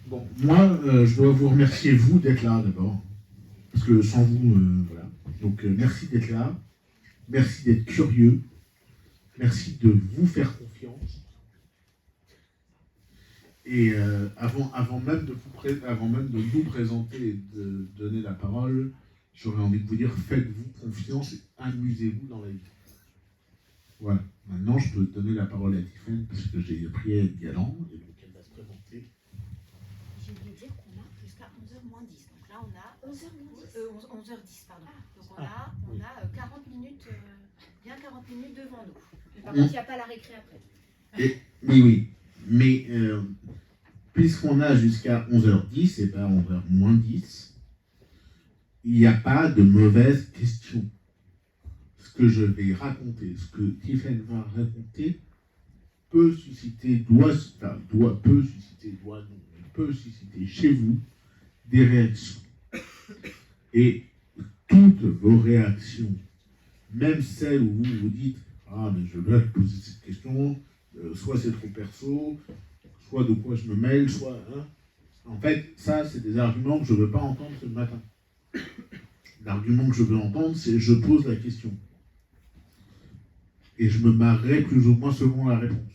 Bon, moi, je dois vous remercier, vous, d'être là, d'abord. Parce que sans vous, voilà. Donc, merci d'être là. Merci d'être curieux. Merci de vous faire confiance. Et avant même de nous présenter et de donner la parole, j'aurais envie de vous dire, faites-vous confiance et amusez-vous dans la vie. Voilà. Maintenant, je peux donner la parole à Tiffany parce que j'ai appris à être galant et donc elle va se présenter. J'ai oublié de dire qu'on a jusqu'à 11h moins 10. Donc là, on a 11h10, pardon. Donc on a 40 minutes, bien 40 minutes devant nous. Mais par contre, il n'y a pas la récré après. Mais oui. Mais puisqu'on a jusqu'à 11h10, et bien 11h moins 10, il n'y a pas de mauvaise question. Ce que je vais raconter, ce que Tiffany va raconter, peut susciter chez vous des réactions. Et toutes vos réactions, même celles où vous vous dites « Ah, mais je vais poser cette question, soit c'est trop perso, soit de quoi je me mêle, soit... Hein. » En fait, ça, c'est des arguments que je ne veux pas entendre ce matin. L'argument que je veux entendre, c'est « je pose la question ». Et je me marrerai plus ou moins selon la réponse.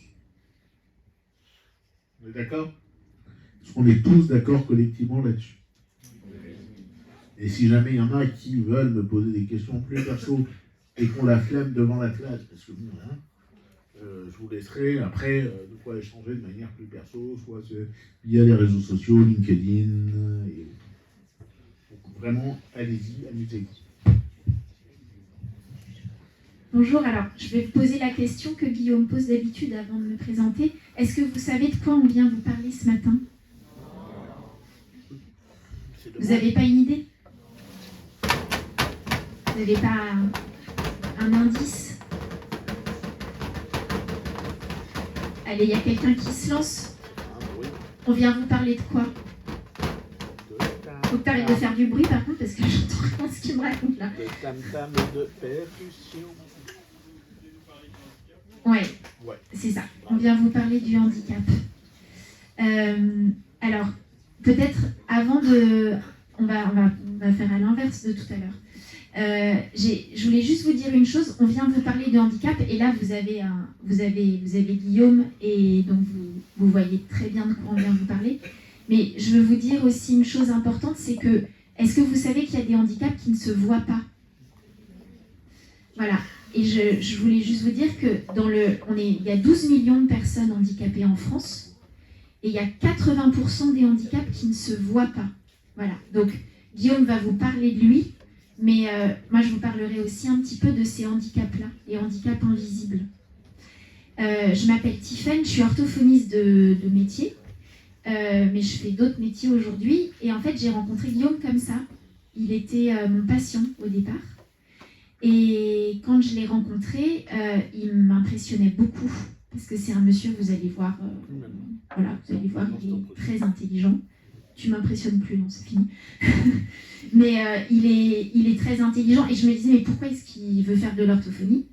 On est d'accord? Parce qu'on est tous d'accord collectivement là-dessus. Et si jamais il y en a qui veulent me poser des questions plus perso et qu'on la flemme devant la classe, parce que bon, hein, je vous laisserai après de quoi échanger de manière plus perso, soit via les réseaux sociaux, LinkedIn et autres. Donc vraiment, allez-y, amusez-vous. Bonjour, alors je vais vous poser la question que Guillaume pose d'habitude avant de me présenter. Est-ce que vous savez de quoi on vient vous parler ce matin? Vous n'avez pas une idée? Vous n'avez pas un indice? Allez, il y a quelqu'un qui se lance. On vient vous parler de quoi? Faut que tu arrêtes de faire du bruit par contre parce que j'entends rien ce qu'il me raconte là. De tam-tam et de percussion. Ouais, c'est ça. On vient vous parler du handicap. Alors, peut-être avant de... On va faire à l'inverse de tout à l'heure. Je voulais juste vous dire une chose. On vient vous parler de handicap et là, vous avez Guillaume et donc vous voyez très bien de quoi on vient vous parler. Mais je veux vous dire aussi une chose importante, c'est que, est-ce que vous savez qu'il y a des handicaps qui ne se voient pas? Voilà. Et je voulais juste vous dire que il y a 12 millions de personnes handicapées en France et il y a 80% des handicaps qui ne se voient pas. Voilà. Donc, Guillaume va vous parler de lui, mais moi, je vous parlerai aussi un petit peu de ces handicaps-là, les handicaps invisibles. Je m'appelle Tiffany, je suis orthophoniste de métier. Mais je fais d'autres métiers aujourd'hui. Et en fait, j'ai rencontré Guillaume comme ça. Il était mon patient au départ. Et quand je l'ai rencontré, il m'impressionnait beaucoup. Parce que c'est un monsieur, vous allez voir, il est très intelligent. Tu m'impressionnes plus, non, c'est fini. Mais il est très intelligent. Et je me disais, mais pourquoi est-ce qu'il veut faire de l'orthophonie?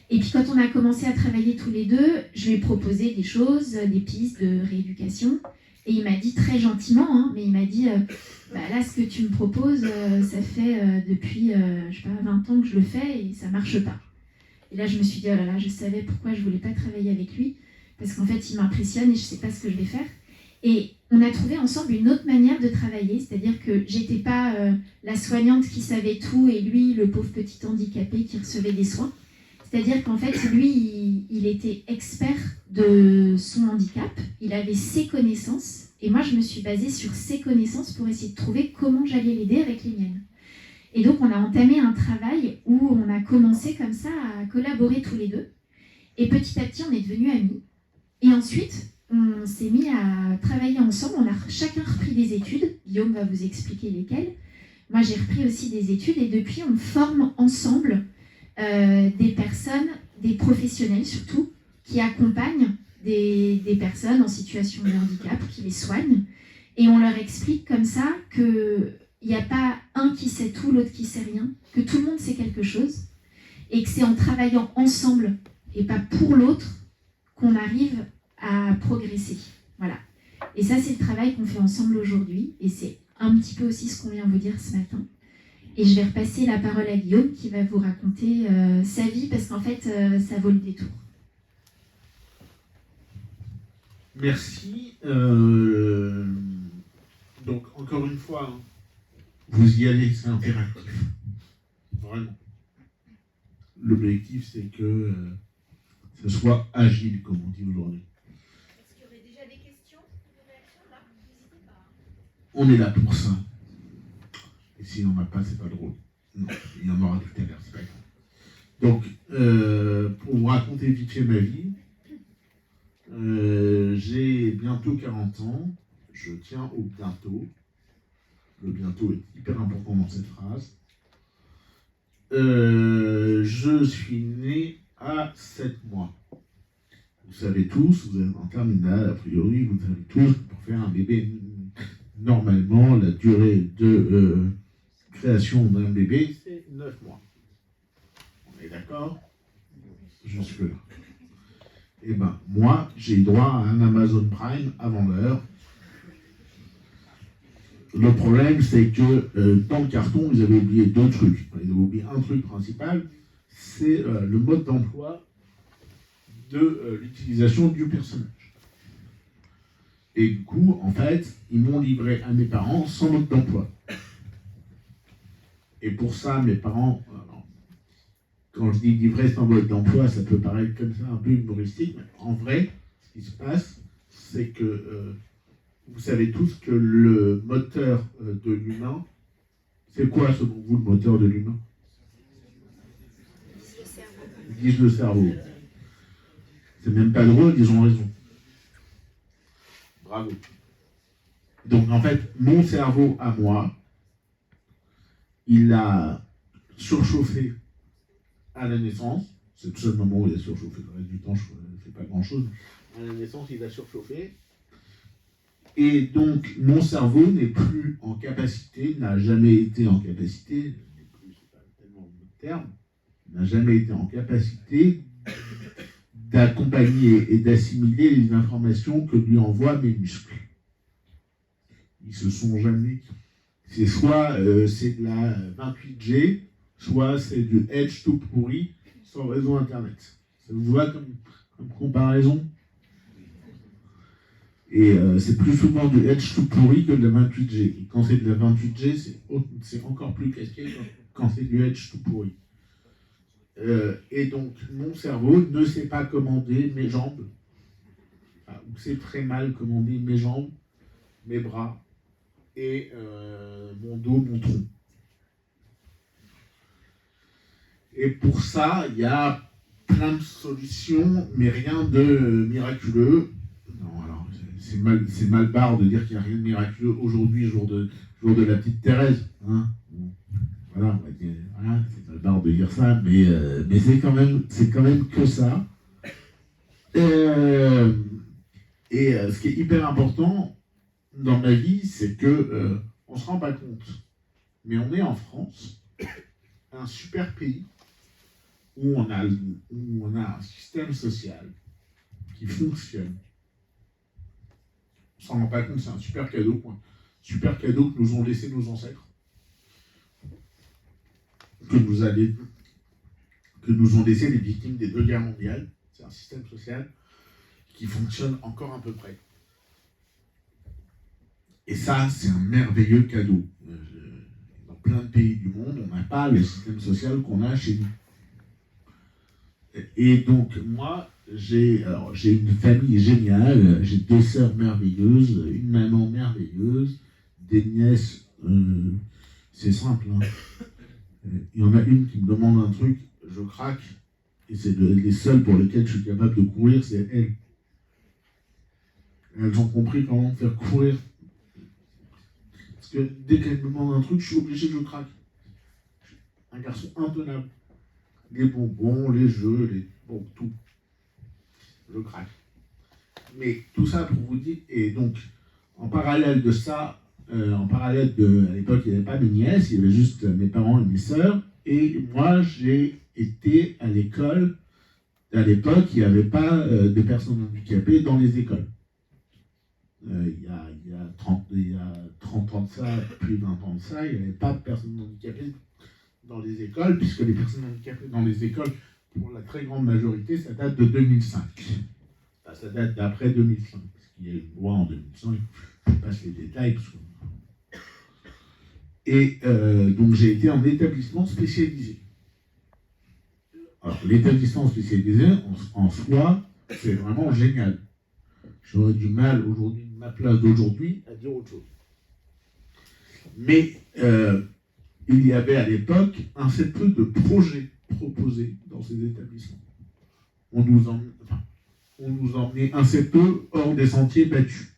Et puis quand on a commencé à travailler tous les deux, je lui ai proposé des choses, des pistes de rééducation. Et il m'a dit très gentiment, mais il m'a dit, là, ce que tu me proposes, ça fait depuis, 20 ans que je le fais et ça marche pas. Et là, je me suis dit, oh là là, je savais pourquoi je voulais pas travailler avec lui, parce qu'en fait, il m'impressionne et je sais pas ce que je vais faire. Et on a trouvé ensemble une autre manière de travailler, c'est-à-dire que j'étais pas la soignante qui savait tout et lui, le pauvre petit handicapé qui recevait des soins. C'est-à-dire qu'en fait, lui, il était expert de son handicap, il avait ses connaissances, et moi, je me suis basée sur ses connaissances pour essayer de trouver comment j'allais l'aider avec les miennes. Et donc, on a entamé un travail où on a commencé comme ça à collaborer tous les deux, et petit à petit, on est devenus amis. Et ensuite, on s'est mis à travailler ensemble, on a chacun repris des études, Guillaume va vous expliquer lesquelles. Moi, j'ai repris aussi des études, et depuis, on forme ensemble des personnes, des professionnels surtout, qui accompagnent des personnes en situation de handicap, qui les soignent. Et on leur explique comme ça qu'il n'y a pas un qui sait tout, l'autre qui sait rien, que tout le monde sait quelque chose, et que c'est en travaillant ensemble, et pas pour l'autre, qu'on arrive à progresser. Voilà. Et ça, c'est le travail qu'on fait ensemble aujourd'hui. Et c'est un petit peu aussi ce qu'on vient vous dire ce matin. Et je vais repasser la parole à Guillaume qui va vous raconter sa vie, parce qu'en fait, ça vaut le détour. Merci. Donc, encore une fois, hein, vous y allez, c'est impératif. Vraiment. L'objectif, c'est que ce soit agile, comme on dit aujourd'hui. Est-ce qu'il y aurait déjà des questions, des réactions là? N'hésitez pas. On est là pour ça. Et s'il n'y en a pas, c'est pas drôle. Non, il y en aura tout à l'heure, c'est pas grave. Donc, pour vous raconter vite fait ma vie, j'ai bientôt 40 ans. Je tiens au bientôt. Le bientôt est hyper important dans cette phrase. Je suis né à 7 mois. Vous savez tous, vous êtes en terminale, a priori, vous savez tous, pour faire un bébé, normalement, la durée de création d'un bébé, c'est 9 mois. On est d'accord? Jusque-là. Eh bien, moi, j'ai droit à un Amazon Prime avant l'heure. Le problème, c'est que dans le carton, vous avez oublié 2 trucs. Vous avez oublié un truc principal, c'est le mode d'emploi de l'utilisation du personnage. Et du coup, en fait, ils m'ont livré à mes parents sans mode d'emploi. Et pour ça, mes parents, quand je dis livré sans mode d'emploi, ça peut paraître comme ça un peu humoristique, mais en vrai, ce qui se passe, c'est que vous savez tous que le moteur de l'humain, c'est quoi selon vous le moteur de l'humain? Le cerveau. Ils disent le cerveau. C'est même pas drôle, ils ont raison. Bravo. Donc en fait, mon cerveau à moi, il a surchauffé à la naissance. C'est le seul moment où il a surchauffé. Le reste du temps, je ne fais pas grand-chose. À la naissance, il a surchauffé. Et donc, mon cerveau n'est plus en capacité, n'a jamais été en capacité, n'est plus, c'est pas tellement le terme, n'a jamais été en capacité d'accompagner et d'assimiler les informations que lui envoient mes muscles. Ils se sont jamais... C'est soit c'est de la 28G, soit c'est du Edge tout pourri sans réseau Internet. Ça vous va comme comparaison? Et c'est plus souvent du Edge tout pourri que de la 28G. Et quand c'est de la 28G, c'est encore plus casqué quand c'est du Edge tout pourri. Et donc, mon cerveau ne sait pas commander mes jambes, ou c'est très mal commander mes jambes, mes bras, et mon dos, mon tronc. Et pour ça, il y a plein de solutions, mais rien de miraculeux. Non, alors, c'est mal barre de dire qu'il n'y a rien de miraculeux aujourd'hui, jour de la petite Thérèse. Hein, bon, voilà, on va dire, voilà, c'est mal barre de dire ça, mais c'est quand même que ça. Et ce qui est hyper important dans ma vie, c'est que on se rend pas compte, mais on est en France, un super pays où on a un système social qui fonctionne. On s'en rend pas compte, c'est un super cadeau, quoi. Super cadeau que nous ont laissé nos ancêtres, que nous ont laissé les victimes des 2 guerres mondiales. C'est un système social qui fonctionne encore à peu près. Et ça, c'est un merveilleux cadeau. Dans plein de pays du monde, on n'a pas le système social qu'on a chez nous. Et donc, moi, j'ai une famille géniale, j'ai 2 sœurs merveilleuses, une maman merveilleuse, des nièces, c'est simple, hein. Il y en a une qui me demande un truc, je craque, et c'est les seules pour lesquelles je suis capable de courir, c'est elles. Elles ont compris comment faire courir. Parce que dès qu'elles me demandent un truc, je suis obligé, je craque. Un garçon intenable. Les bonbons, les jeux, bon, tout. Je craque. Mais tout ça pour vous dire, et donc, en parallèle de ça, à l'époque, il n'y avait pas mes nièces, il y avait juste mes parents et mes sœurs, et moi, j'ai été à l'école. À l'époque, il n'y avait pas de personnes handicapées dans les écoles. Il il y a 30 ans de ça, plus de 20 ans de ça, il n'y avait pas de personnes handicapées dans les écoles, puisque les personnes handicapées dans les écoles, pour la très grande majorité, ça date de 2005. Enfin, ça date d'après 2005, parce qu'il y a une loi en 2005, je passe les détails. Et donc j'ai été en établissement spécialisé. Alors l'établissement spécialisé, en soi, c'est vraiment génial. J'aurais du mal aujourd'hui, ma place d'aujourd'hui, à dire autre chose. Mais il y avait à l'époque un assez peu de projets proposés dans ces établissements. On nous emmenait assez peu hors des sentiers battus.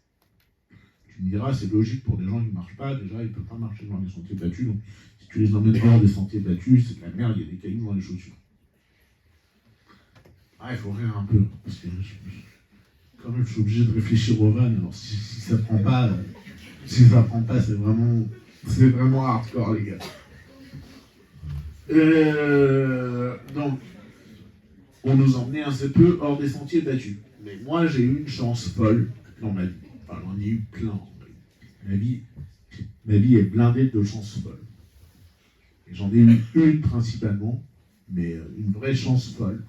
Tu me diras, c'est logique pour des gens qui ne marchent pas, déjà ils ne peuvent pas marcher dans les sentiers battus, donc si tu les emmènes hors des sentiers battus, c'est de la merde, il y a des cailloux dans les chaussures. Ah, il faut rire un peu, parce que quand même je suis obligé de réfléchir aux vannes, alors si ça prend pas, c'est vraiment hardcore les gars. Donc, on nous emmenait assez peu hors des sentiers battus. Mais moi j'ai eu une chance folle dans ma vie. Enfin, j'en ai eu plein. Ma vie est blindée de chances folles. Et j'en ai eu une principalement, mais une vraie chance folle.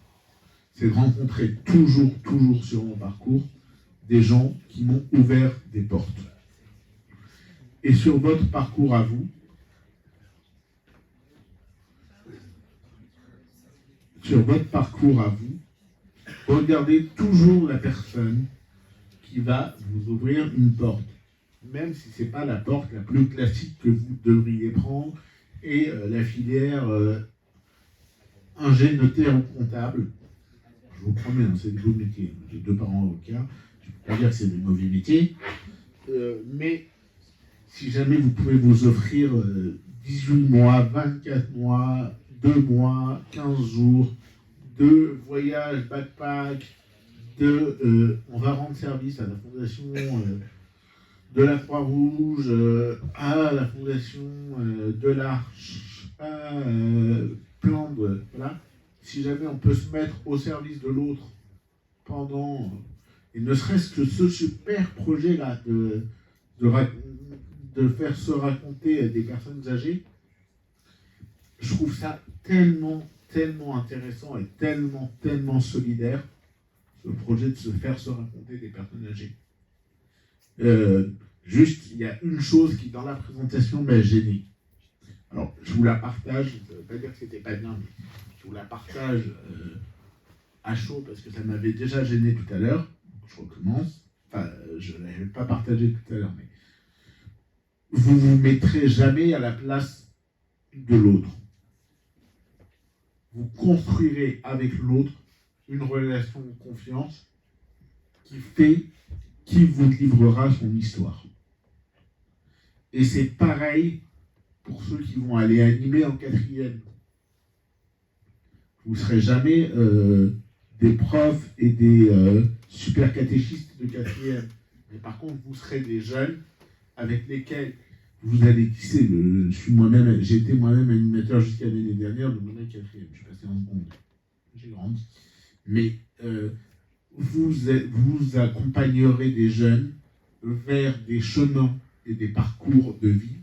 C'est de rencontrer toujours sur mon parcours des gens qui m'ont ouvert des portes. Et sur votre parcours à vous, regardez toujours la personne qui va vous ouvrir une porte, même si ce n'est pas la porte la plus classique que vous devriez prendre, et la filière ingé, notaire ou comptable. Je vous promets, hein, c'est des beaux métiers. J'ai 2 parents avocats, je ne peux pas dire que c'est des mauvais métiers, mais si jamais vous pouvez vous offrir 18 mois, 24 mois, 2 mois, 15 jours, 2 voyages backpack, on va rendre service à la fondation de la Croix-Rouge, à la fondation de l'Arche, à plein de... Voilà. Si jamais on peut se mettre au service de l'autre pendant... et ne serait-ce que ce super projet-là de faire se raconter des personnes âgées, je trouve ça tellement intéressant et tellement solidaire, ce projet de se faire se raconter des personnes âgées. Juste, il y a une chose qui, dans la présentation, m'a gêné. Alors, je vous la partage, ça ne veut pas dire que c'était pas bien, mais je vous la partage à chaud, parce que ça m'avait déjà gêné tout à l'heure. Je recommence. Enfin, je ne l'avais pas partagé tout à l'heure, mais vous vous mettrez jamais à la place de l'autre. Vous construirez avec l'autre une relation de confiance qui vous livrera son histoire. Et c'est pareil pour ceux qui vont aller animer en 4e. Vous ne serez jamais des profs et des super catéchistes de 4e. Mais par contre, vous serez des jeunes avec lesquels vous allez tisser. J'ai été moi-même animateur jusqu'à l'année dernière de mon 4e. Je suis passé en seconde. J'ai grandi. Mais vous accompagnerez des jeunes vers des chemins et des parcours de vie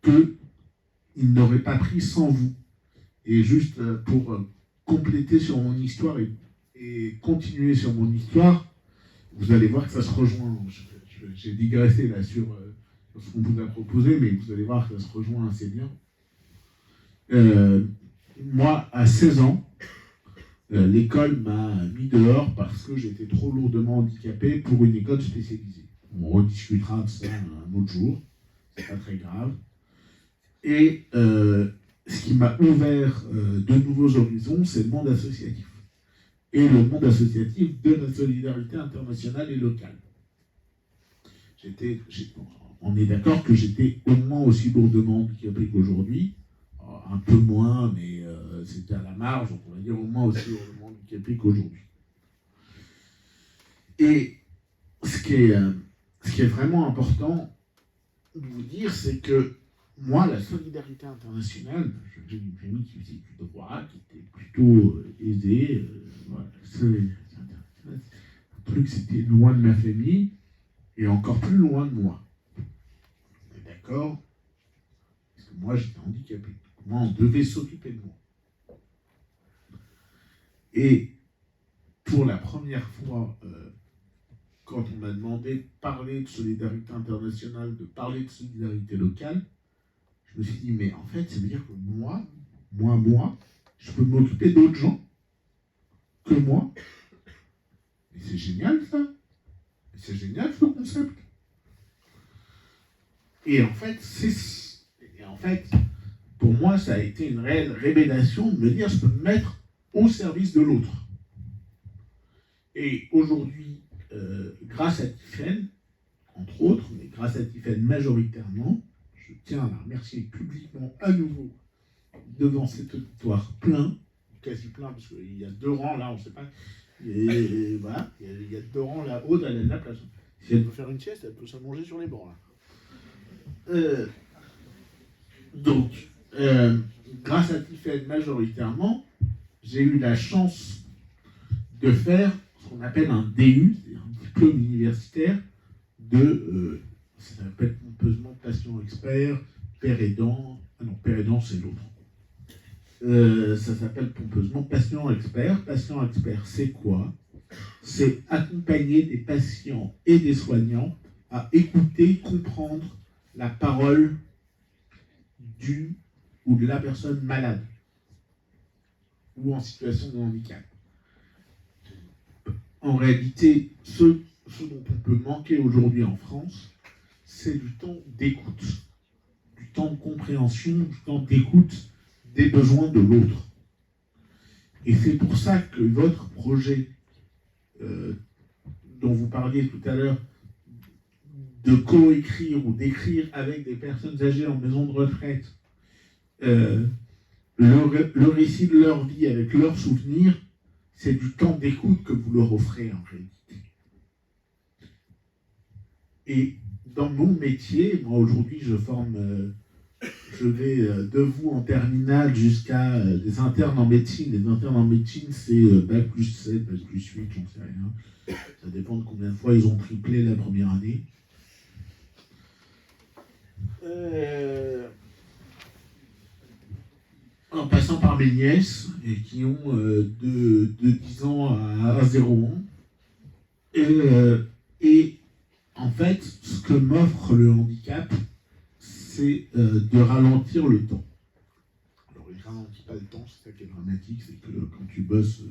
qu'ils n'auraient pas pris sans vous. Et juste pour compléter sur mon histoire et continuer sur mon histoire, vous allez voir que ça se rejoint. J'ai digressé là sur ce qu'on vous a proposé, mais vous allez voir que ça se rejoint assez bien. Moi, à 16 ans, l'école m'a mis dehors parce que j'étais trop lourdement handicapé pour une école spécialisée. On rediscutera de ça un autre jour, c'est pas très grave. Et ce qui m'a ouvert de nouveaux horizons, c'est le monde associatif. Et le monde associatif de la solidarité internationale et locale. On est d'accord que j'étais au moins aussi lourdement handicapé qu'aujourd'hui, un peu moins, mais c'était à la marge, donc on va dire au moins aussi lourdement handicapé qu'aujourd'hui. Et ce qui est vraiment important de vous dire, c'est que moi, la solidarité internationale, j'ai une famille qui faisait du droit, qui était plutôt aisée. Voilà, le truc, c'était loin de ma famille. et encore plus loin de moi. On est d'accord? Parce que moi, j'étais handicapé. Moi, on devait s'occuper de moi. Et pour la première fois, quand on m'a demandé de parler de solidarité internationale, de parler de solidarité locale, je me suis dit, mais en fait, ça veut dire que moi, je peux m'occuper d'autres gens que moi. Et c'est génial, ça. C'est génial, ce concept. Et en fait, pour moi, ça a été une réelle révélation de me dire, je peux me mettre au service de l'autre. Et aujourd'hui, grâce à Tiffaine, entre autres, mais grâce à Tiffaine majoritairement, je tiens à la remercier publiquement à nouveau devant cet auditoire plein, quasi plein, parce qu'il y a 2 rangs là, on ne sait pas. Et voilà, il y a 2 rangs là-haut, elle a de la place. Si elle veut faire une sieste, elle peut s'allonger sur les bords là. Donc, grâce à Tiffaine majoritairement, j'ai eu la chance de faire ce qu'on appelle un DU, c'est-à-dire un diplôme universitaire de, ça s'appelle pompeusement patient expert, père aidant, ah non, père aidant c'est l'autre. Ça s'appelle pompeusement patient expert. Patient expert, c'est quoi? C'est accompagner des patients et des soignants à écouter, comprendre la parole du ou de la personne malade ou en situation de handicap. En réalité, ce dont on peut manquer aujourd'hui en France, c'est du temps d'écoute, du temps de compréhension, du temps d'écoute des besoins de l'autre. Et c'est pour ça que votre projet, dont vous parliez tout à l'heure, de coécrire ou d'écrire avec des personnes âgées en maison de retraite, le récit de leur vie avec leurs souvenirs, c'est du temps d'écoute que vous leur offrez en réalité. Et dans mon métier, moi aujourd'hui je forme, je vais de vous en terminale jusqu'à des internes en médecine. Les internes en médecine c'est Bac plus 7, Bac plus 8, j'en sais rien. Ça dépend de combien de fois ils ont triplé la première année. En passant par mes nièces, et qui ont de 10 ans à 0 ans. Et en fait, ce que m'offre le handicap, c'est de ralentir le temps. Alors, il ne ralentit pas le temps, c'est ça qui est dramatique, c'est que quand tu bosses,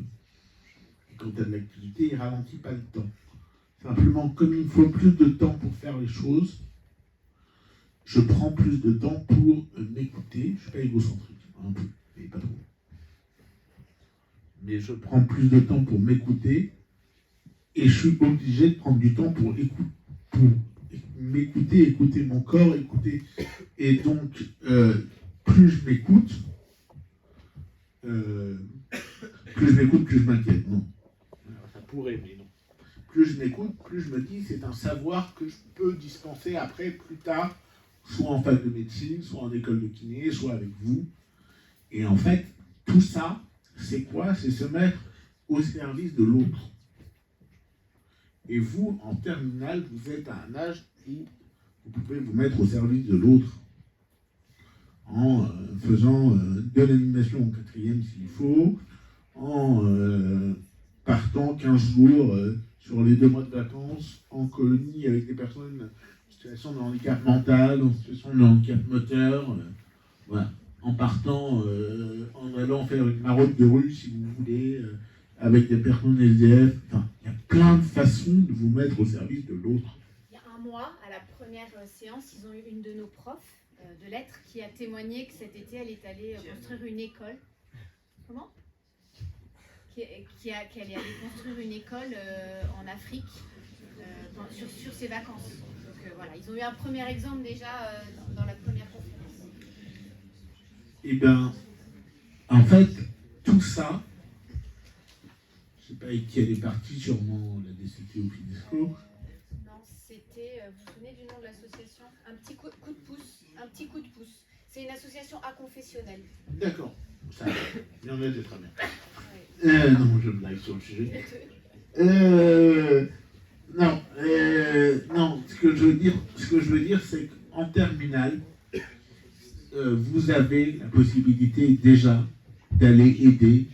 quand tu as de l'activité, il ne ralentit pas le temps. Simplement, comme il faut plus de temps pour faire les choses, je prends plus de temps pour m'écouter. Je ne suis pas égocentrique, un peu, mais pas trop. Mais je prends plus de temps pour m'écouter et je suis obligé de prendre du temps pour m'écouter, écouter mon corps, écouter. Et donc, plus je m'écoute, plus je m'inquiète. Non. Alors, ça pourrait, mais non. Plus je m'écoute, plus je me dis c'est un savoir que je peux dispenser après, plus tard, soit en fac de médecine, soit en école de kiné, soit avec vous. Et en fait, tout ça, c'est quoi? C'est se mettre au service de l'autre. Et vous, en terminale, vous êtes à un âge où vous pouvez vous mettre au service de l'autre en faisant de l'animation en 4e s'il faut, en partant 15 jours sur les 2 mois de vacances en colonie avec des personnes en situation de handicap mental, en situation de handicap moteur, voilà. En partant, en allant faire une maraude de rue, si vous voulez, avec des personnes SDF. Enfin, il y a plein de façons de vous mettre au service de l'autre. Il y a un mois, à la première séance, ils ont eu une de nos profs de lettres qui a témoigné que cet été, elle est allée construire une école. Comment? Qu'elle est allée construire une école en Afrique sur ses vacances. Donc voilà, ils ont eu un premier exemple déjà dans la première conférence. Eh bien, en fait, tout ça, je ne sais pas avec qui elle est partie, sûrement la DCT ou Fidesco. Non, c'était, vous vous souvenez du nom de l'association? Un petit coup de pouce. C'est une association aconfessionnelle. D'accord, ça il y en a des très bien. Non, je blague sur le sujet. Non, que je veux dire, c'est qu'en terminale, vous avez la possibilité déjà d'aller aider,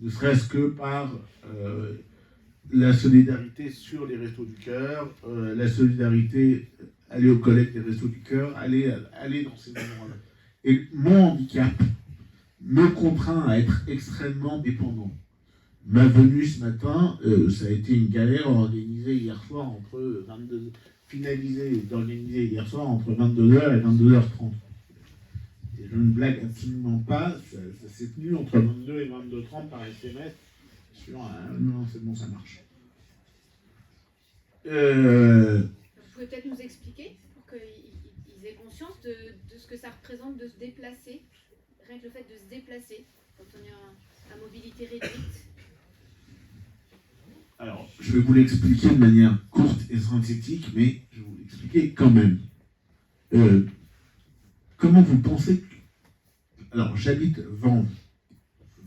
ne serait-ce que par la solidarité sur les Restos du Cœur, la solidarité, aller aux collectes des Restos du Cœur, aller dans ces endroits-là. Et mon handicap me contraint à être extrêmement dépendant. Ma venue ce matin, ça a été une galère organisée hier soir entre 22, d'organiser hier soir entre 22h et 22h30. Et je ne blague absolument pas, ça s'est tenu entre 22 et 22h30 par SMS. Non, c'est bon, ça marche. Vous pouvez peut-être nous expliquer pour qu'ils aient conscience de ce que ça représente de se déplacer, rien que le fait de se déplacer quand on est à mobilité réduite. Alors, je vais vous l'expliquer de manière courte et synthétique, mais je vais vous l'expliquer quand même. Comment vous pensez que... Alors, j'habite Vanves.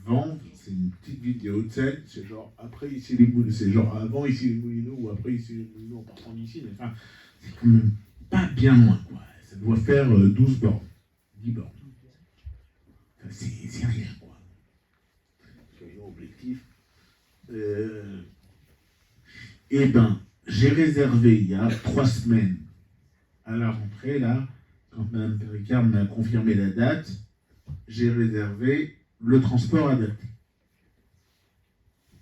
Vanves, c'est une petite ville des Hauts-de-Seine, c'est genre après ici les Moulineaux, c'est genre avant ici les Moulineaux ou après ici les Moulineaux en partant d'ici, mais enfin, c'est quand même pas bien loin, quoi. Ça doit faire 12 bornes, 10 bornes. Enfin, c'est rien, quoi. Soyons objectifs. Eh ben, j'ai réservé il y a 3 semaines à la rentrée, là, quand Mme Péricard m'a confirmé la date, j'ai réservé le transport adapté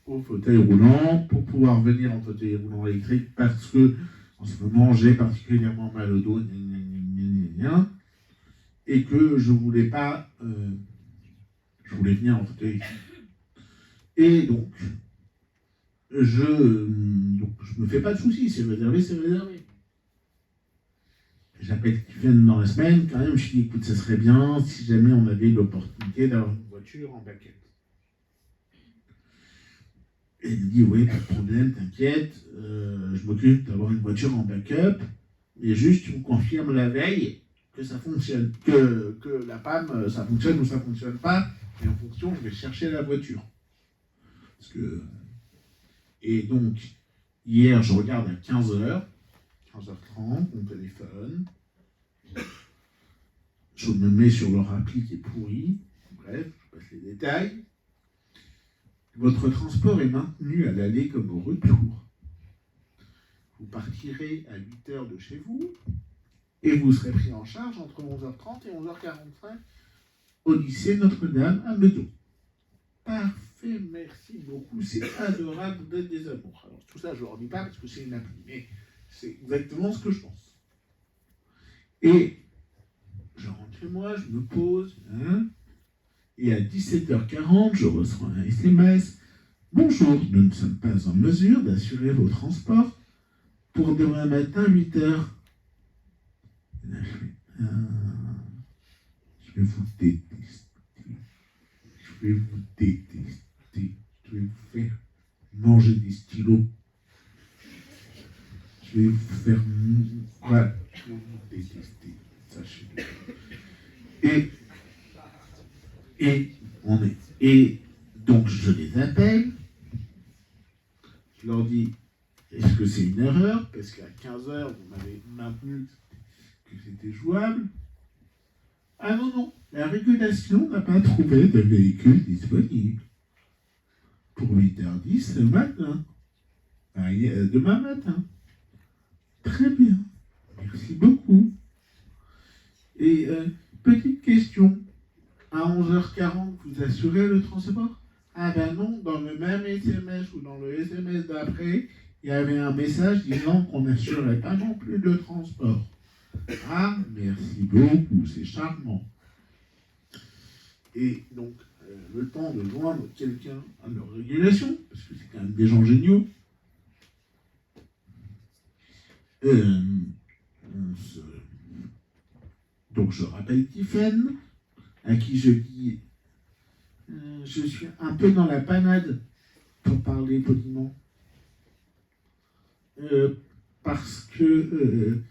au fauteuil roulant pour pouvoir venir en fauteuil roulant électrique parce que en ce moment j'ai particulièrement mal au dos et que je voulais pas je voulais venir en fauteuil électrique. Et donc je me fais pas de soucis, c'est réservé, c'est réservé. J'appelle Tiffen dans la semaine, quand même, je dis écoute, ça serait bien si jamais on avait l'opportunité d'avoir une voiture en backup. Et elle me dit ouais, pas de problème, t'inquiète, je m'occupe d'avoir une voiture en backup, mais juste tu me confirmes la veille que ça fonctionne, que la PAM, ça fonctionne ou ça fonctionne pas, et en fonction, je vais chercher la voiture. Parce que... Et donc, hier, je regarde à 15h, 15h30, mon téléphone, je me mets sur leur appli qui est pourri, bref, je passe les détails. Votre transport est maintenu à l'aller comme au retour. Vous partirez à 8h de chez vous et vous serez pris en charge entre 11h30 et 11h45 au lycée Notre-Dame à Meudon. Parfait, merci beaucoup, c'est adorable d'être des amours. Alors tout ça, je ne leur dis pas parce que c'est une appli, mais c'est exactement ce que je pense. Et je rentre chez moi, je me pose, et à 17h40, je reçois un SMS. Bonjour, nous ne sommes pas en mesure d'assurer vos transports pour demain matin 8h. Et là, je vais vous détester. Je vais vous détester. Je vais vous faire manger des stylos. Je vais vous faire... Voilà, je vais vous détester. Sachez-le. Et donc je les appelle, je leur dis, est-ce que c'est une erreur? Parce qu'à 15h, vous m'avez maintenu que c'était jouable. Ah non, la régulation n'a pas trouvé de véhicule disponible. Pour 8h10 le matin. Demain matin. Très bien. Merci beaucoup. Et petite question. À 11h40, vous assurez le transport? Ah ben non, dans le même SMS ou dans le SMS d'après, il y avait un message disant qu'on n'assurait pas non plus le transport. Ah, merci beaucoup, c'est charmant. Et donc, le temps de joindre quelqu'un à leur régulation, parce que c'est quand même des gens géniaux, donc je rappelle Tiffen, à qui je dis je suis un peu dans la panade, pour parler poliment, parce que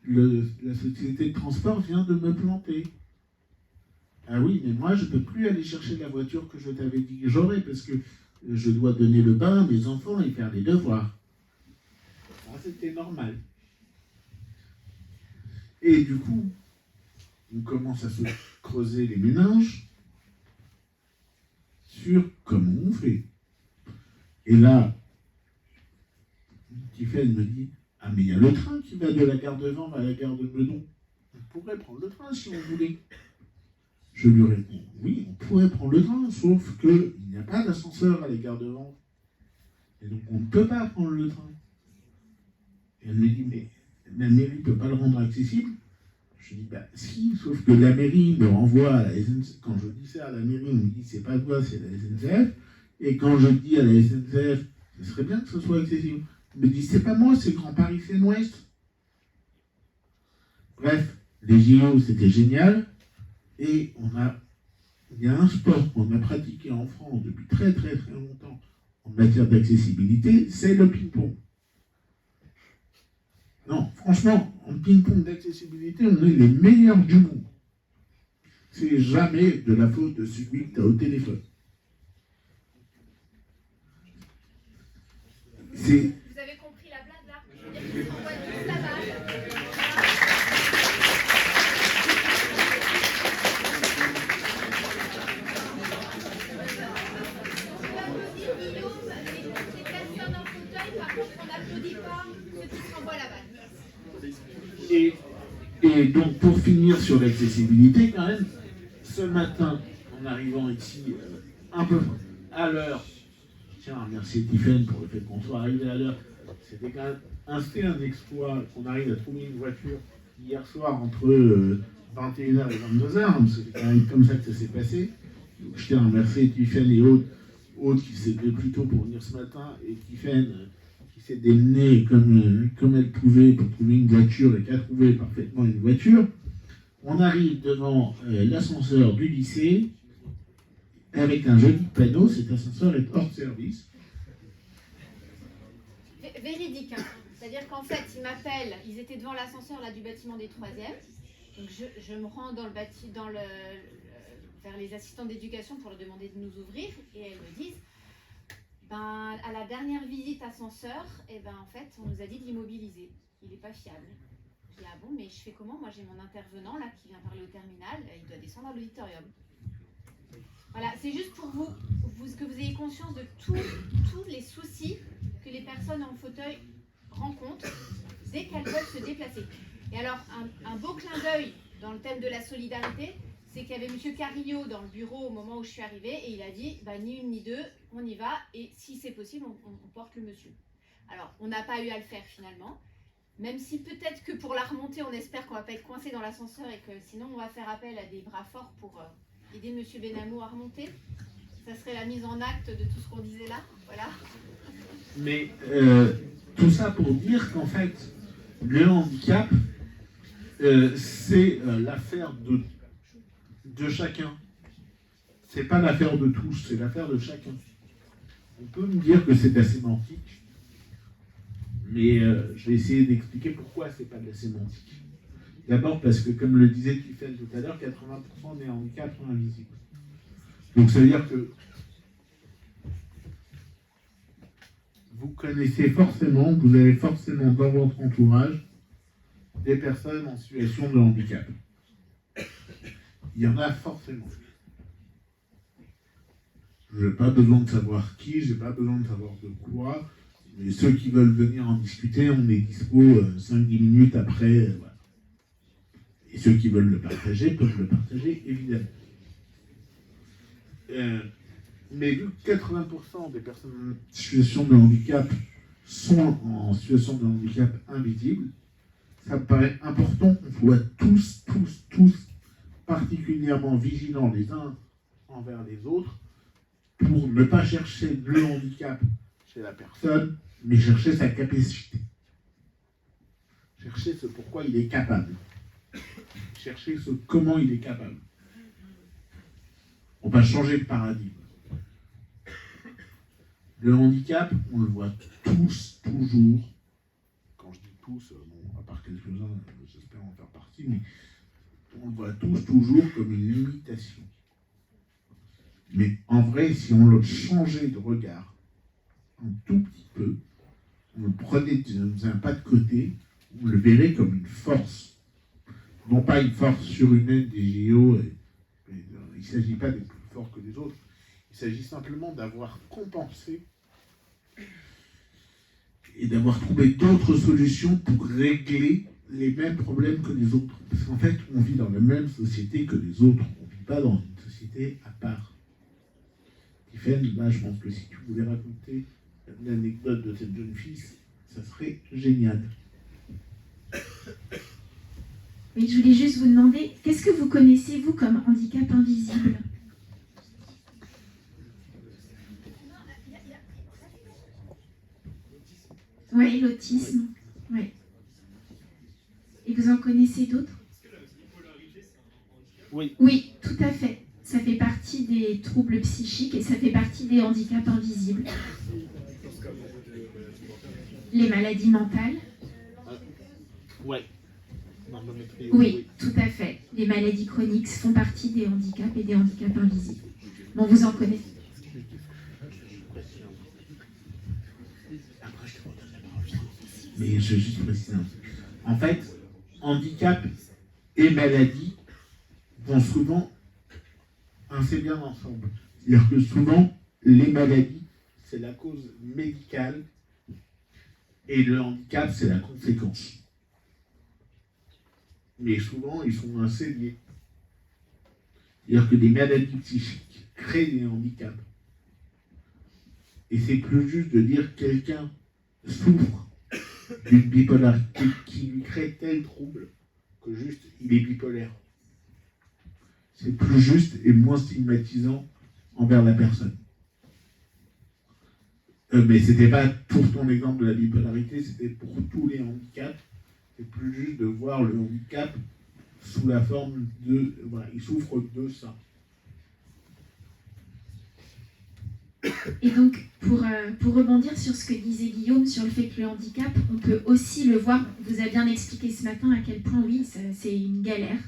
la société de transport vient de me planter. Ah oui, mais moi je ne peux plus aller chercher la voiture que je t'avais dit que j'aurais, parce que je dois donner le bain à mes enfants et faire les devoirs. Ça, c'était normal. Et du coup, on commence à se creuser les méninges sur comment on fait. Et là, Tiffaine me dit, ah mais il y a le train qui va de la gare de Vanves à la gare de Meudon. On pourrait prendre le train si on voulait. Je lui réponds, oui, on pourrait prendre le train, sauf qu'il n'y a pas d'ascenseur à la gare de Vanves. Et donc on ne peut pas prendre le train. Et elle me dit, mais la mairie ne peut pas le rendre accessible. Je dis, bah si, sauf que la mairie me renvoie à la SNCF. Quand je dis ça à la mairie, on me dit, c'est pas toi, c'est la SNCF. Et quand je dis à la SNCF, ce serait bien que ce soit accessible, on me dit, c'est pas moi, c'est Grand Paris Seine-Ouest. Bref, les JO, c'était génial. Et il y a un sport qu'on a pratiqué en France depuis très très très longtemps en matière d'accessibilité, c'est le ping-pong. Non, franchement, en ping-pong d'accessibilité, on est les meilleurs du monde. C'est jamais de la faute de celui que tu as au téléphone. Vous avez compris la blague là? Je veux dire qu'ils s'envoient tous la balle. Ces personnes en fauteuil, par contre, on n'applaudit pas ceux qui s'envoient la balle. Et donc, pour finir sur l'accessibilité, quand même, ce matin, en arrivant ici un peu à l'heure, je tiens à remercier Tiffaine pour le fait qu'on soit arrivé à l'heure. C'était quand même un exploit qu'on arrive à trouver une voiture hier soir entre 21h et 22h. C'est quand même comme ça que ça s'est passé. Donc, je tiens à remercier Tiffaine et Aude qui s'est levé plus tôt pour venir ce matin, et Tiffaine qui s'est démenée comme elle pouvait pour trouver une voiture et qui a trouvé parfaitement une voiture. On arrive devant l'ascenseur du lycée avec un joli panneau, cet ascenseur est hors service. Véridique, hein. C'est-à-dire qu'en fait, ils m'appellent, ils étaient devant l'ascenseur là, du bâtiment des 3e. Donc je me rends vers les assistants d'éducation pour leur demander de nous ouvrir, et elles me disent, à la dernière visite ascenseur, en fait, on nous a dit de l'immobiliser. Il n'est pas fiable. Je dis, ah bon, mais je fais comment? Moi, j'ai mon intervenant là qui vient parler au terminal, il doit descendre à l'auditorium. Voilà, c'est juste pour que vous ayez conscience de tous les soucis que les personnes en fauteuil rencontrent dès qu'elles peuvent se déplacer. Et alors, un beau clin d'œil dans le thème de la solidarité, c'est qu'il y avait M. Carillo dans le bureau au moment où je suis arrivée, et il a dit, ni une ni deux, on y va, et si c'est possible, on porte le monsieur. Alors, on n'a pas eu à le faire finalement, même si peut-être que pour la remontée, on espère qu'on ne va pas être coincé dans l'ascenseur, et que sinon, on va faire appel à des bras forts pour aider M. Benamou à remonter. Ça serait la mise en acte de tout ce qu'on disait là, voilà. Mais tout ça pour dire qu'en fait, le handicap, c'est l'affaire de chacun. C'est pas l'affaire de tous, c'est l'affaire de chacun. On peut me dire que c'est de la sémantique, mais je vais essayer d'expliquer pourquoi c'est pas de la sémantique. D'abord parce que, comme le disait Tiffaine tout à l'heure, 80% des handicaps sont invisibles. Donc ça veut dire que vous connaissez forcément, vous avez forcément dans votre entourage des personnes en situation de handicap. Il y en a forcément. Je n'ai pas besoin de savoir qui, je n'ai pas besoin de savoir de quoi, mais ceux qui veulent venir en discuter, on est dispo 5-10 minutes après. Voilà. Et ceux qui veulent le partager peuvent le partager, évidemment. Mais vu que 80% des personnes en situation de handicap sont en situation de handicap invisible, ça me paraît important qu'on soit tous particulièrement vigilants les uns envers les autres pour ne pas chercher le handicap chez la personne, mais chercher sa capacité. Chercher ce pourquoi il est capable. Chercher ce comment il est capable. On va changer de paradigme. Le handicap, on le voit tous, toujours. Quand je dis tous, à part quelques-uns, j'espère en faire partie, mais on le voit tous, toujours comme une limitation. Mais en vrai, si on le changeait de regard un tout petit peu, on le prenait, on faisait un pas de côté, on le verrait comme une force. non pas une force surhumaine des JO, il ne s'agit pas d'être plus fort que les autres, il s'agit simplement d'avoir compensé et d'avoir trouvé d'autres solutions pour régler les mêmes problèmes que les autres. Parce qu'en fait, on vit dans la même société que les autres, on ne vit pas dans une société à part. Tiffen, là, je pense que si tu voulais raconter l'anecdote de cette jeune fille, ça serait génial. Oui, je voulais juste vous demander, qu'est-ce que vous connaissez, vous, comme handicap invisible ? Oui, l'autisme. Oui. Et vous en connaissez d'autres ? Oui. Oui, tout à fait. Ça fait partie des troubles psychiques et ça fait partie des handicaps invisibles. Les maladies mentales. Ouais. Oui, tout à fait. Les maladies chroniques font partie des handicaps et des handicaps invisibles. Bon, vous en connaissez. Mais je vais juste préciser un truc. En fait, handicap et maladie vont souvent assez bien ensemble. C'est-à-dire que souvent, les maladies, c'est la cause médicale et le handicap, c'est la conséquence. Mais souvent, ils sont assez liés. C'est-à-dire que des maladies psychiques créent des handicaps. Et c'est plus juste de dire que quelqu'un souffre d'une bipolarité qui lui crée tel trouble que juste il est bipolaire. C'est plus juste et moins stigmatisant envers la personne. Mais c'était pas pour ton exemple de la bipolarité, c'était pour tous les handicaps. C'est plus juste de voir le handicap sous la forme de... Voilà, il souffre de ça. Et donc, pour rebondir sur ce que disait Guillaume, sur le fait que le handicap, on peut aussi le voir, vous avez bien expliqué ce matin à quel point, oui, c'est une galère,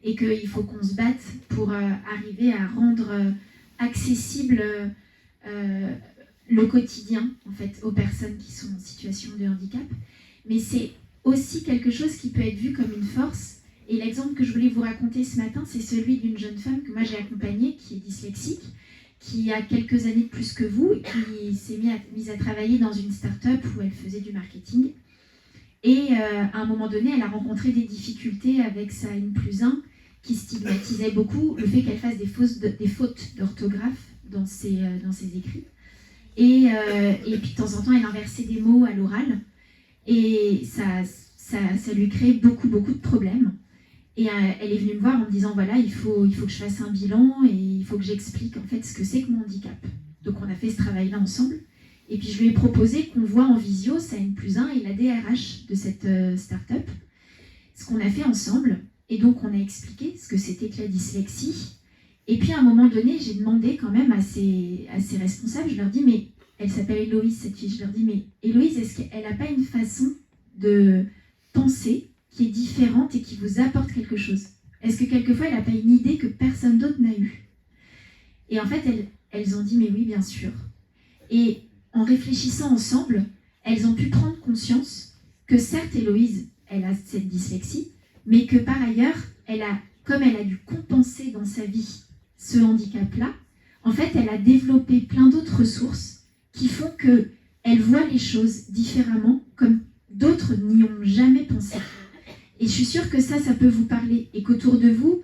et qu'il faut qu'on se batte pour arriver à rendre accessible le quotidien, en fait, aux personnes qui sont en situation de handicap. Mais c'est aussi quelque chose qui peut être vu comme une force. Et l'exemple que je voulais vous raconter ce matin, c'est celui d'une jeune femme que moi j'ai accompagnée, qui est dyslexique, qui a quelques années de plus que vous, et qui s'est mise à travailler dans une start-up où elle faisait du marketing. Et à un moment donné, elle a rencontré des difficultés avec sa N+1 qui stigmatisait beaucoup le fait qu'elle fasse des fautes d'orthographe dans ses écrits. Et puis de temps en temps, elle inversait des mots à l'oral. Et ça lui créait beaucoup de problèmes. Et elle est venue me voir en me disant, voilà, il faut que je fasse un bilan et il faut que j'explique en fait ce que c'est que mon handicap. Donc on a fait ce travail-là ensemble. Et puis je lui ai proposé qu'on voit en visio sa N+1 et la DRH de cette start-up. Ce qu'on a fait ensemble. Et donc on a expliqué ce que c'était que la dyslexie. Et puis à un moment donné, j'ai demandé quand même à ses responsables, je leur dis, mais elle s'appelle Héloïse, cette fille, je leur dis, mais Héloïse, est-ce qu'elle n'a pas une façon de penser qui est différente et qui vous apporte quelque chose? Est-ce que quelquefois, elle n'a pas une idée que personne d'autre n'a eue? Et en fait, elles ont dit, mais oui, bien sûr. Et en réfléchissant ensemble, elles ont pu prendre conscience que certes, Héloïse, elle a cette dyslexie, mais que par ailleurs, comme elle a dû compenser dans sa vie ce handicap-là, en fait, elle a développé plein d'autres ressources qui font qu'elle voit les choses différemment, comme d'autres n'y ont jamais pensé. Et je suis sûre que ça peut vous parler, et qu'autour de vous,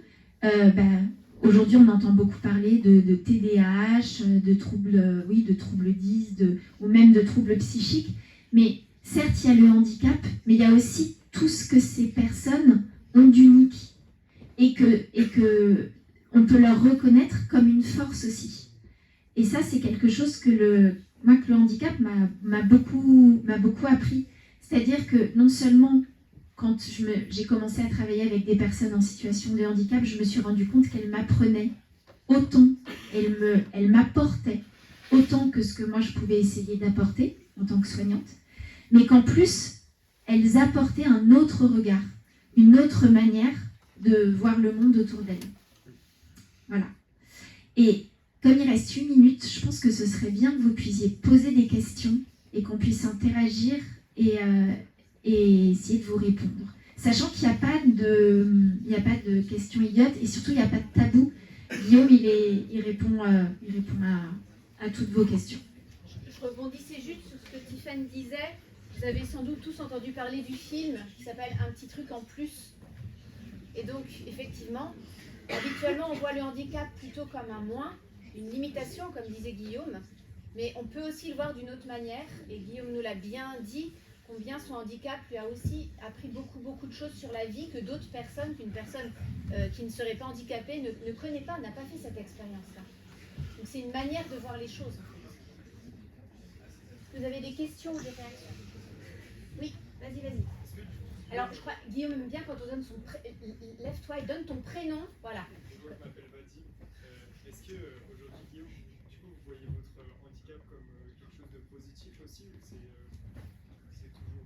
aujourd'hui, on entend beaucoup parler de TDAH, de troubles 10, ou même de troubles psychiques, mais certes, il y a le handicap, mais il y a aussi tout ce que ces personnes ont d'unique, et que on peut leur reconnaître comme une force aussi. Et ça, c'est quelque chose que le handicap m'a beaucoup appris. C'est-à-dire que non seulement, quand j'ai commencé à travailler avec des personnes en situation de handicap, je me suis rendu compte qu'elles m'apprenaient autant, elles m'apportaient autant que ce que moi je pouvais essayer d'apporter en tant que soignante, mais qu'en plus, elles apportaient un autre regard, une autre manière de voir le monde autour d'elles. Voilà. Et comme il reste 8 minutes, je pense que ce serait bien que vous puissiez poser des questions et qu'on puisse interagir et essayer de vous répondre. Sachant qu'il n'y a pas de questions idiotes et surtout il n'y a pas de tabou. Guillaume, il répond à toutes vos questions. Je rebondissais juste sur ce que Tiffany disait. Vous avez sans doute tous entendu parler du film qui s'appelle Un petit truc en plus. Et donc, effectivement, habituellement, on voit le handicap plutôt comme un moins, une limitation, comme disait Guillaume. Mais on peut aussi le voir d'une autre manière. Et Guillaume nous l'a bien dit, combien son handicap lui a aussi appris beaucoup de choses sur la vie que d'autres personnes, qu'une personne qui ne serait pas handicapée ne connaît pas, n'a pas fait cette expérience-là. Donc c'est une manière de voir les choses. Vous avez des questions ou des réactions? Oui, vas-y. Alors, je crois, Guillaume aime bien quand on donne son prénom. Lève-toi et donne ton prénom. Voilà. Je m'appelle Vadim. Est-ce que aujourd'hui, Guillaume, du coup, vous voyez votre handicap comme quelque chose de positif aussi, ou c'est toujours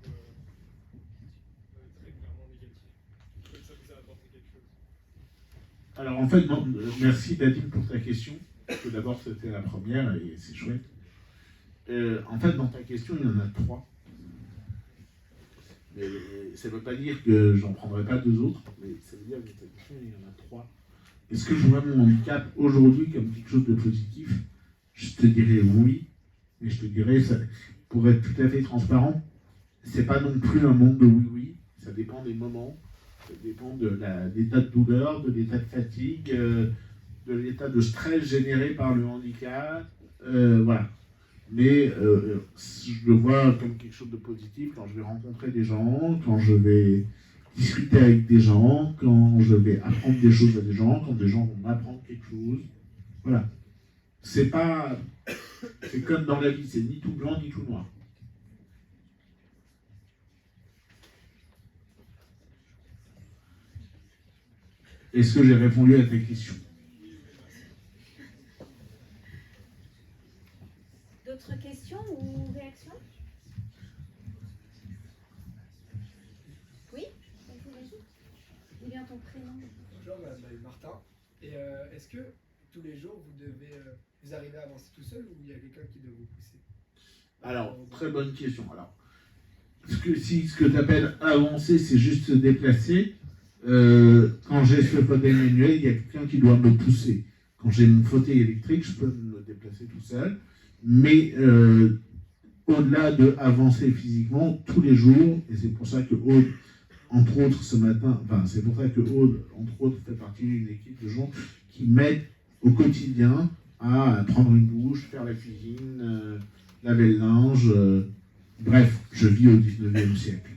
très clairement négatif? Comme ça vous a apporté quelque chose? Alors en fait, non, merci Vadim pour ta question. Parce que d'abord, c'était la première et c'est chouette. En fait, dans ta question, il y en a 3. Mais ça ne veut pas dire que j'en prendrai pas 2 autres, mais ça veut dire que dans ta question, il y en a 3. Est-ce que je vois mon handicap aujourd'hui comme quelque chose de positif? Je te dirais oui, mais je te dirais, ça, pour être tout à fait transparent, c'est pas non plus un monde de oui-oui, ça dépend des moments, ça dépend de l'état de douleur, de l'état de fatigue, de l'état de stress généré par le handicap, voilà. Mais je le vois comme quelque chose de positif quand je vais rencontrer des gens, quand je vais discuter avec des gens, quand je vais apprendre des choses à des gens, quand des gens vont m'apprendre quelque chose. Voilà. C'est comme dans la vie, c'est ni tout blanc ni tout noir. Est-ce que j'ai répondu à ta question? D'autres questions ou réactions? Oui, vas-y. Dis bien ton prénom. Bonjour, Martin. Et est-ce que tous les jours vous arrivez à avancer tout seul ou il y a quelqu'un qui doit vous pousser? Alors, très bonne question. Alors, ce que tu appelles avancer, c'est juste se déplacer. Quand j'ai ce fauteuil manuel, il y a quelqu'un qui doit me pousser. Quand j'ai mon fauteuil électrique, je peux me déplacer tout seul. Mais au-delà de avancer physiquement, tous les jours, et c'est pour ça que Aude, entre autres ce matin, c'est pour ça que Aude, entre autres, fait partie d'une équipe de gens qui m'aident au quotidien à prendre une douche, faire la cuisine, laver le linge. Bref, je vis au 19e siècle.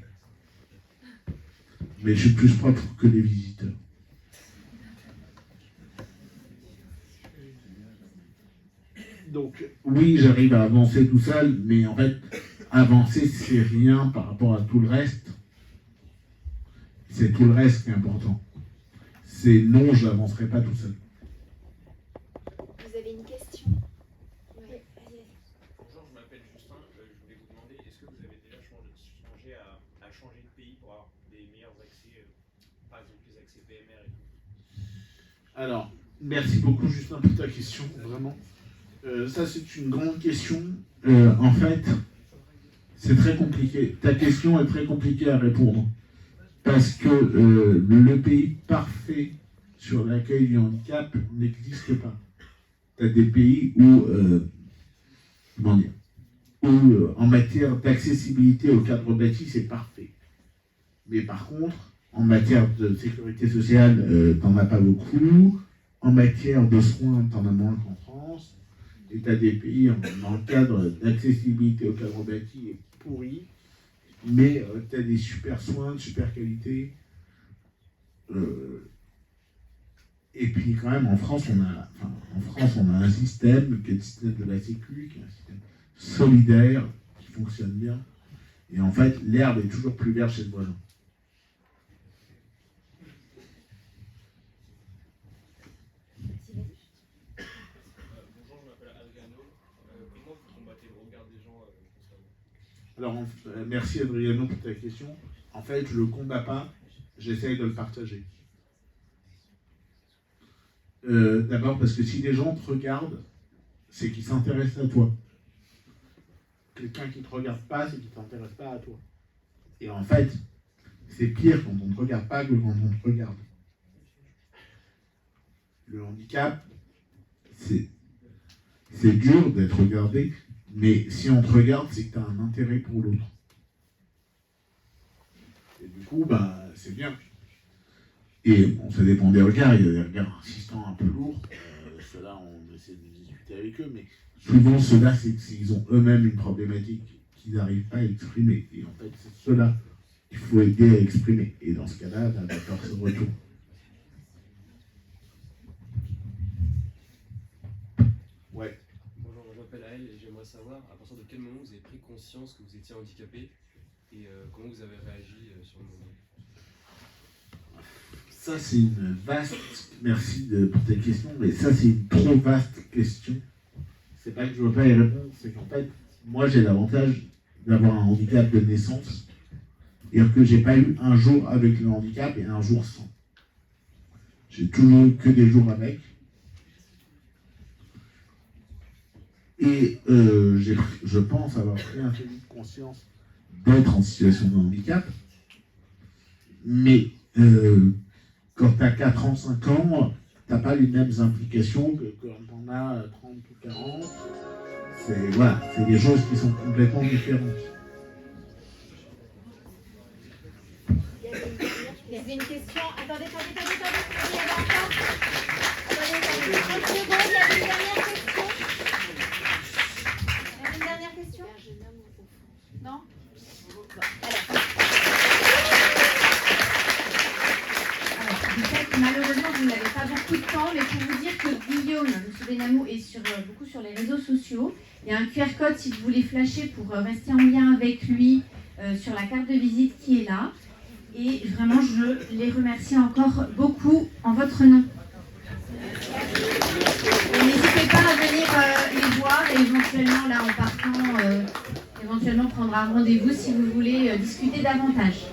Mais je suis plus propre que les visiteurs. Donc, oui, j'arrive à avancer tout seul, mais en fait, avancer, c'est rien par rapport à tout le reste. C'est tout le reste qui est important. C'est non, je n'avancerai pas tout seul. Vous avez une question? Oui, allez. Bonjour, je m'appelle Justin. Je voulais vous demander, est-ce que vous avez déjà songé à changer de pays pour avoir des meilleurs accès, par exemple les accès PMR et tout? Alors, merci beaucoup Justin pour ta question, vraiment. Ça, c'est une grande question. En fait, c'est très compliqué. Ta question est très compliquée à répondre. Parce que le pays parfait sur l'accueil du handicap n'existe pas. Tu as des pays où, en matière d'accessibilité au cadre bâti, c'est parfait. Mais par contre, en matière de sécurité sociale, t'en as pas beaucoup. En matière de soins, t'en as moins qu'en France. Et tu as des pays dans le cadre d'accessibilité au cadre bâti est pourri, mais tu as des super soins, de super qualité. Et puis quand même, en France, on a un système qui est le système de la Sécu, qui est un système solidaire, qui fonctionne bien. Et en fait, l'herbe est toujours plus verte chez le voisin. Alors, merci Adriano pour ta question. En fait, je ne le combats pas, j'essaye de le partager. D'abord parce que si les gens te regardent, c'est qu'ils s'intéressent à toi. Quelqu'un qui ne te regarde pas, c'est qu'il ne t'intéresse pas à toi. Et en fait, c'est pire quand on ne regarde pas que quand on te regarde. Le handicap, c'est dur d'être regardé, mais si on te regarde, c'est que tu as un intérêt pour l'autre. Et du coup, bah, c'est bien. Et bon, ça dépend des regards. Il y a des regards insistants un peu lourds. Ceux-là, on essaie de discuter avec eux, mais souvent, ceux-là, c'est qu'ils ont eux-mêmes une problématique qu'ils n'arrivent pas à exprimer. Et en fait, c'est ceux-là qu'il faut aider à exprimer. Et dans ce cas-là, tu as d'accord ce retour. Ouais. Bonjour, je m'appelle Aël et j'aimerais savoir à partir de quel moment vous avez pris conscience que vous étiez handicapé et comment vous avez réagi sur le moment. Ça, c'est une vaste... Merci pour ta question, mais ça, c'est une trop vaste question. C'est pas que je ne veux pas y répondre, c'est qu'en fait, moi, j'ai l'avantage d'avoir un handicap de naissance. C'est-à-dire que j'ai pas eu un jour avec le handicap et un jour sans. J'ai toujours eu que des jours avec. Et je pense avoir pris un peu de conscience d'être en situation de handicap. Mais quand tu as 4 ans, 5 ans, tu n'as pas les mêmes implications que quand on a 30 ou 40. Voilà, c'est des choses qui sont complètement différentes. Il y avait une question. Attendez. Il y avait encore. Attendez. 30 secondes, il y avait une dernière question. Il y avait une dernière question. Non. Bon, Malheureusement, vous n'avez pas beaucoup de temps, mais pour vous dire que Guillaume, M. Benamou, est beaucoup sur les réseaux sociaux. Il y a un QR code si vous voulez flasher pour rester en lien avec lui sur la carte de visite qui est là. Et vraiment, je les remercie encore beaucoup en votre nom. Et n'hésitez pas à venir les voir et éventuellement, là, en partant, éventuellement prendre un rendez-vous si vous voulez discuter davantage.